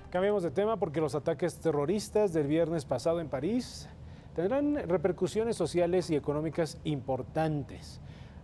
Cambiamos de tema porque los ataques terroristas del viernes pasado en París tendrán repercusiones sociales y económicas importantes.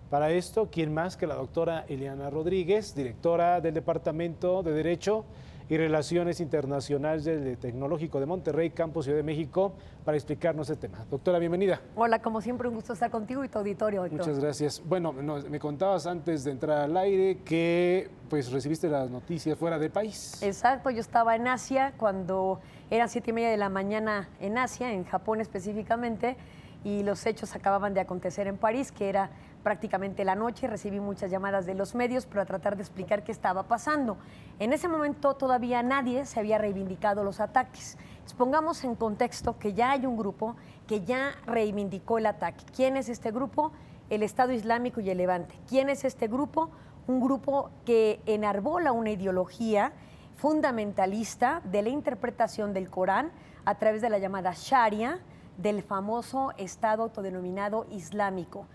Para esto, ¿quién más que la doctora Eliana Rodríguez, directora del Departamento de Derecho y Relaciones Internacionales del Tecnológico de Monterrey, Campus Ciudad de México, para explicarnos el tema? Doctora, bienvenida. Hola, como siempre, un gusto estar contigo y tu auditorio, Héctor. Muchas gracias. Bueno, me contabas antes de entrar al aire que pues recibiste las noticias fuera del país. Exacto, yo estaba en Asia cuando eran 7:30 de la mañana en Asia, en Japón específicamente, y los hechos acababan de acontecer en París, que era prácticamente la noche. Recibí muchas llamadas de los medios para tratar de explicar qué estaba pasando. En ese momento todavía nadie se había reivindicado los ataques. Pongamos en contexto que ya hay un grupo que ya reivindicó el ataque. ¿Quién es este grupo? El Estado Islámico y el Levante. ¿Quién es este grupo? Un grupo que enarbola una ideología fundamentalista de la interpretación del Corán a través de la llamada Sharia, del famoso Estado autodenominado islámico.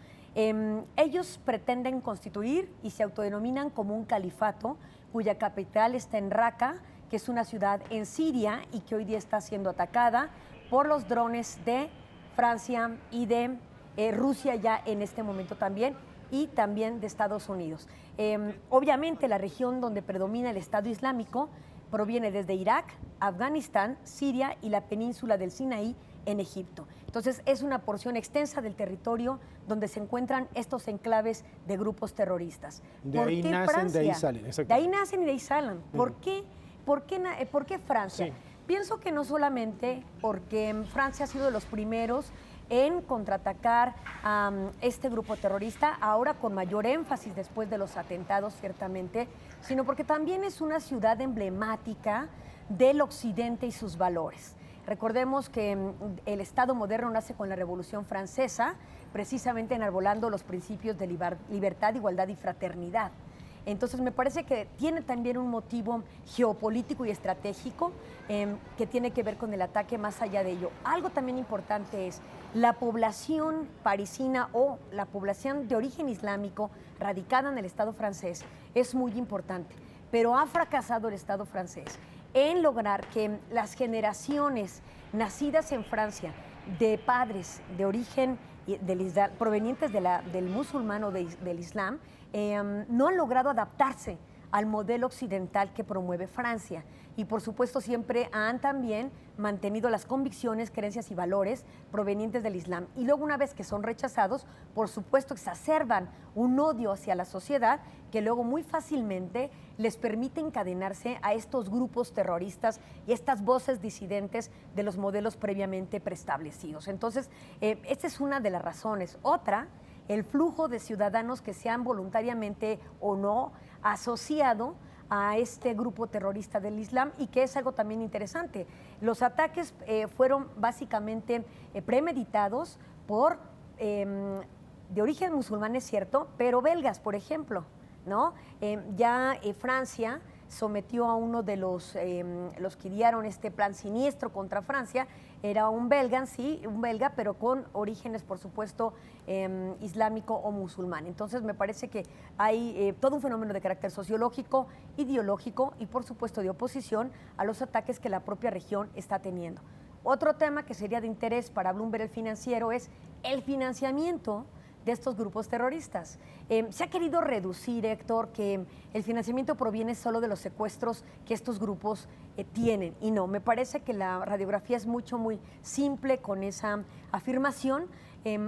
Ellos pretenden constituir y se autodenominan como un califato cuya capital está en Raqqa, que es una ciudad en Siria y que hoy día está siendo atacada por los drones de Francia y de Rusia ya en este momento también, y también de Estados Unidos. Obviamente la región donde predomina el Estado Islámico proviene desde Irak, Afganistán, Siria y la península del Sinaí en Egipto. Entonces es una porción extensa del territorio donde se encuentran estos enclaves de grupos terroristas. De ahí nacen, de ahí salen. De ahí nacen y de ahí salen. ¿Por qué Francia? Sí. Pienso que no solamente porque Francia ha sido de los primeros en contraatacar a este grupo terrorista, ahora con mayor énfasis después de los atentados, ciertamente, sino porque también es una ciudad emblemática del occidente y sus valores. Recordemos que el Estado moderno nace con la Revolución Francesa, precisamente enarbolando los principios de libertad, igualdad y fraternidad. Entonces me parece que tiene también un motivo geopolítico y estratégico que tiene que ver con el ataque más allá de ello. Algo también importante es la población parisina o la población de origen islámico radicada en el Estado francés es muy importante, pero ha fracasado el Estado francés en lograr que las generaciones nacidas en Francia de padres de origen provenientes del musulmán o del Islam no han logrado adaptarse al modelo occidental que promueve Francia. Y por supuesto siempre han también mantenido las convicciones, creencias y valores provenientes del Islam. Y luego una vez que son rechazados, por supuesto exacerban un odio hacia la sociedad que luego muy fácilmente les permite encadenarse a estos grupos terroristas y estas voces disidentes de los modelos previamente preestablecidos. Entonces, esta es una de las razones. Otra, el flujo de ciudadanos que se han voluntariamente o no asociado a este grupo terrorista del Islam, y que es algo también interesante. Los ataques fueron básicamente premeditados por, de origen musulmán, es cierto, pero belgas, por ejemplo, ¿no? Francia sometió a uno de los que idearon este plan siniestro contra Francia. Era un belga, sí, un belga, pero con orígenes, por supuesto, islámico o musulmán. Entonces, me parece que hay todo un fenómeno de carácter sociológico, ideológico y, por supuesto, de oposición a los ataques que la propia región está teniendo. Otro tema que sería de interés para Bloomberg el Financiero es el financiamiento de estos grupos terroristas. Se ha querido reducir, Héctor, que el financiamiento proviene solo de los secuestros que estos grupos tienen, y no, me parece que la radiografía es muy simple con esa afirmación.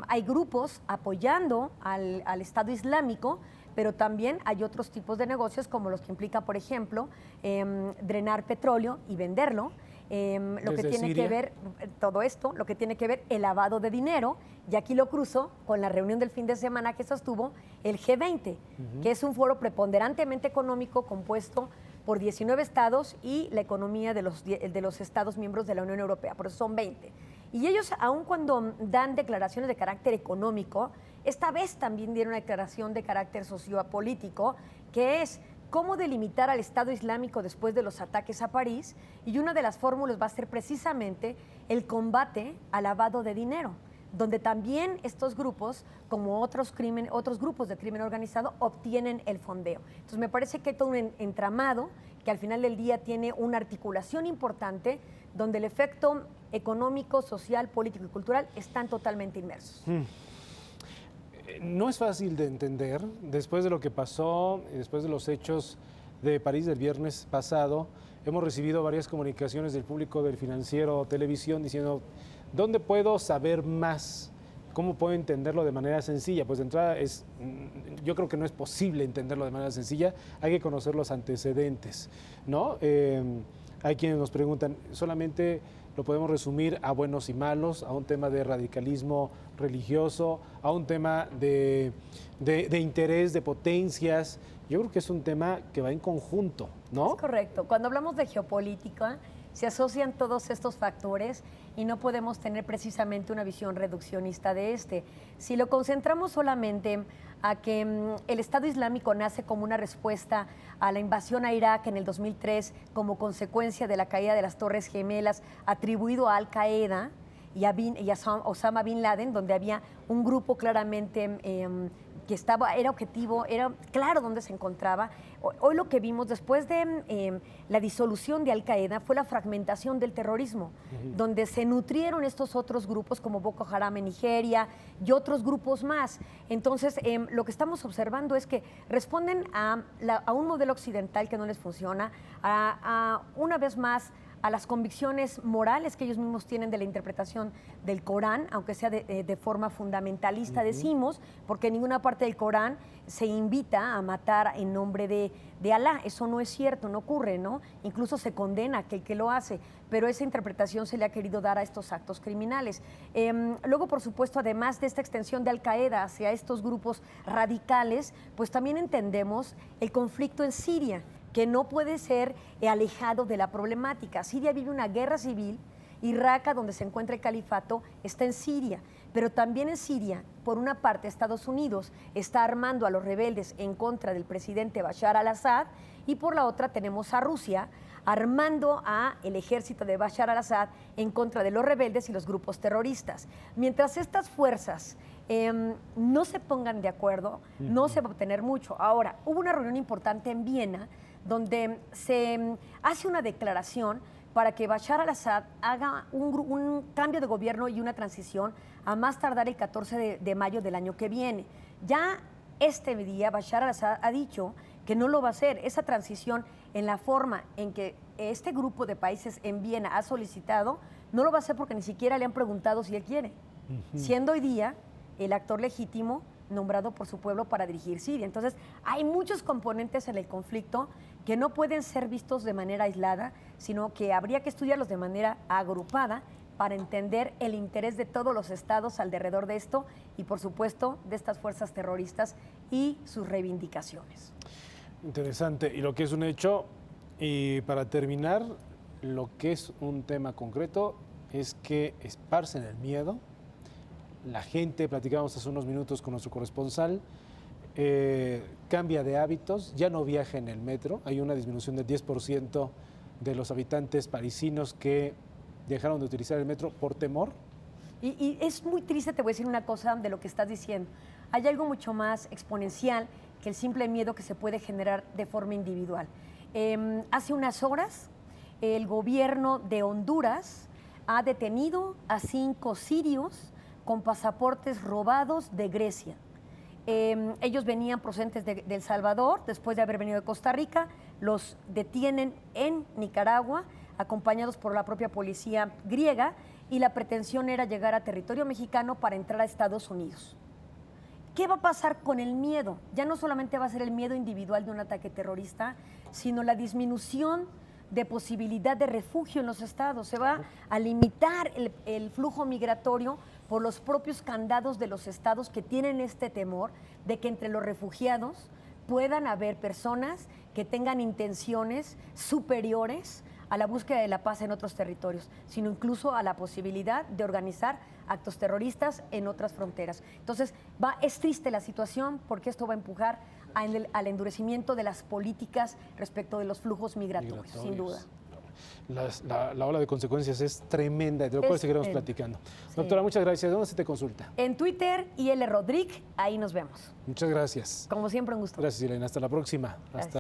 Hay grupos apoyando al Estado Islámico, pero también hay otros tipos de negocios como los que implica, por ejemplo, drenar petróleo y venderlo. Lo que tiene que ver, todo esto, lo que tiene que ver el lavado de dinero, y aquí lo cruzo con la reunión del fin de semana que sostuvo el G20, que es un foro preponderantemente económico compuesto por 19 estados y la economía de los estados miembros de la Unión Europea, por eso son 20. Y ellos, aun cuando dan declaraciones de carácter económico, esta vez también dieron una declaración de carácter sociopolítico, que es cómo delimitar al Estado Islámico después de los ataques a París, y una de las fórmulas va a ser precisamente el combate al lavado de dinero, donde también estos grupos, como otros grupos de crimen organizado, obtienen el fondeo. Entonces me parece que hay todo un entramado que que al final del día tiene una articulación importante donde el efecto económico, social, político y cultural están totalmente inmersos. No es fácil de entender, después de lo que pasó, después de los hechos de París del viernes pasado, hemos recibido varias comunicaciones del público del Financiero Televisión diciendo, ¿dónde puedo saber más? ¿Cómo puedo entenderlo de manera sencilla? Pues de entrada, yo creo que no es posible entenderlo de manera sencilla, hay que conocer los antecedentes, ¿no? Hay quienes nos preguntan, ¿solamente lo podemos resumir a buenos y malos, a un tema de radicalismo religioso, a un tema de interés, de potencias? Yo creo que es un tema que va en conjunto, ¿no? Es correcto. Cuando hablamos de geopolítica, se asocian todos estos factores y no podemos tener precisamente una visión reduccionista de este. Si lo concentramos solamente a que el Estado Islámico nace como una respuesta a la invasión a Irak en el 2003 como consecuencia de la caída de las Torres Gemelas atribuido a Al-Qaeda y a Osama Bin Laden, donde había un grupo claramente que era objetivo, era claro dónde se encontraba. Hoy lo que vimos después de la disolución de Al-Qaeda fue la fragmentación del terrorismo, donde se nutrieron estos otros grupos como Boko Haram en Nigeria y otros grupos más. Entonces, lo que estamos observando es que responden a un modelo occidental que no les funciona, una vez más, a las convicciones morales que ellos mismos tienen de la interpretación del Corán, aunque sea de forma fundamentalista, decimos, porque en ninguna parte del Corán se invita a matar en nombre de Alá. Eso no es cierto, no ocurre, ¿no? Incluso se condena a aquel que lo hace, pero esa interpretación se le ha querido dar a estos actos criminales. Luego, por supuesto, además de esta extensión de Al-Qaeda hacia estos grupos radicales, pues también entendemos el conflicto en Siria, que no puede ser alejado de la problemática. Siria vive una guerra civil y Raqqa, donde se encuentra el califato, está en Siria. Pero también en Siria, por una parte, Estados Unidos está armando a los rebeldes en contra del presidente Bashar al-Assad y por la otra tenemos a Rusia armando al ejército de Bashar al-Assad en contra de los rebeldes y los grupos terroristas. Mientras estas fuerzas no se pongan de acuerdo, no se va a obtener mucho. Ahora, hubo una reunión importante en Viena donde se hace una declaración para que Bashar al-Assad haga un cambio de gobierno y una transición a más tardar el 14 de mayo del año que viene. Ya este día Bashar al-Assad ha dicho que no lo va a hacer. Esa transición en la forma en que este grupo de países en Viena ha solicitado, no lo va a hacer porque ni siquiera le han preguntado si él quiere, siendo hoy día el actor legítimo nombrado por su pueblo para dirigir Siria. Entonces, hay muchos componentes en el conflicto que no pueden ser vistos de manera aislada, sino que habría que estudiarlos de manera agrupada para entender el interés de todos los estados alrededor de esto y, por supuesto, de estas fuerzas terroristas y sus reivindicaciones. Interesante. Y lo que es un hecho, y para terminar, lo que es un tema concreto es que esparcen el miedo. La gente, platicábamos hace unos minutos con nuestro corresponsal, cambia de hábitos, ya no viaja en el metro. Hay una disminución del 10% de los habitantes parisinos que dejaron de utilizar el metro por temor. Y es muy triste, te voy a decir una cosa de lo que estás diciendo. Hay algo mucho más exponencial que el simple miedo que se puede generar de forma individual. Hace unas horas, el gobierno de Honduras ha detenido a 5 sirios con pasaportes robados de Grecia. Ellos venían procedentes de El Salvador, después de haber venido de Costa Rica, los detienen en Nicaragua, acompañados por la propia policía griega, y la pretensión era llegar a territorio mexicano para entrar a Estados Unidos. ¿Qué va a pasar con el miedo? Ya no solamente va a ser el miedo individual de un ataque terrorista, sino la disminución de posibilidad de refugio en los estados. Se va a limitar el flujo migratorio por los propios candados de los estados que tienen este temor de que entre los refugiados puedan haber personas que tengan intenciones superiores a la búsqueda de la paz en otros territorios, sino incluso a la posibilidad de organizar actos terroristas en otras fronteras. Entonces, es triste la situación porque esto va a empujar al endurecimiento de las políticas respecto de los flujos migratorios. Sin duda. La ola de consecuencias es tremenda, de lo cual seguiremos platicando. Sí. Doctora, muchas gracias. ¿Dónde se te consulta? En Twitter, IL Rodríguez, ahí nos vemos. Muchas gracias. Como siempre, un gusto. Gracias, Elena. Hasta la próxima. Hasta